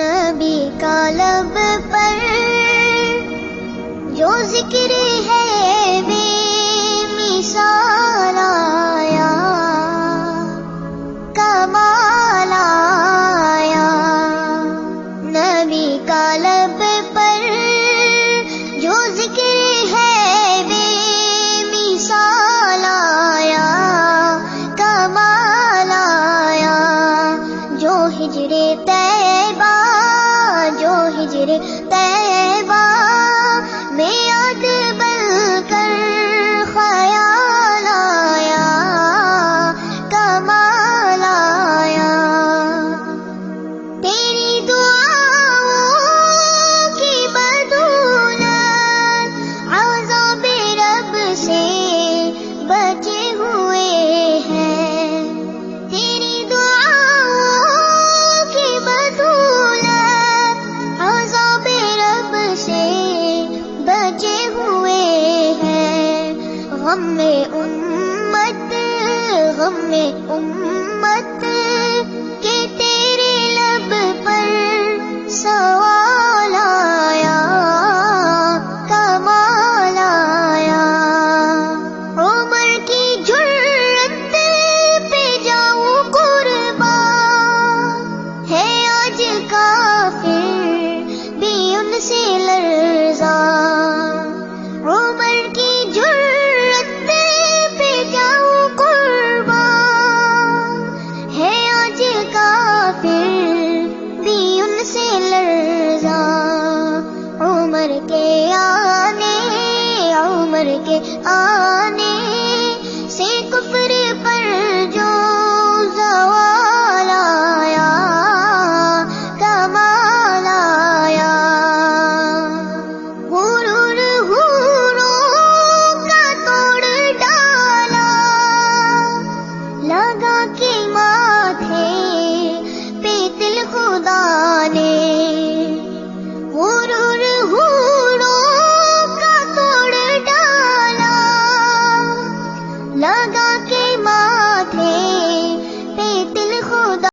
نبی کا لب پر جو ذکر ہے بے مثال آیا، کمال آیا۔ نبی کا لب پر جو ذکر ہے بے مثال آیا، کمال آیا۔ جو ہجر طیبہ، جو ہجر طیبہ میں یاد بن کر خیال آیا، کمال آیا۔ تیری دعاؤں کی بدولت عذاب رب سے بچے ہوئے ہیں، تیری دعاؤں کی بدولت عذاب رب سے بچے ہوئے ہیں۔ غم امت، غم امت کہ تیرے لب پر سوال آیا، کمال آیا۔ عمر کی جرت پہ جاؤں قربان، ہے آج کافر بھی ان سے لرزاں۔ عمر کی جرت پہ جاؤں قربان، ہے آج کافر بھی ان سے لرزاں۔ عمر کے آنے، عمر کے آنے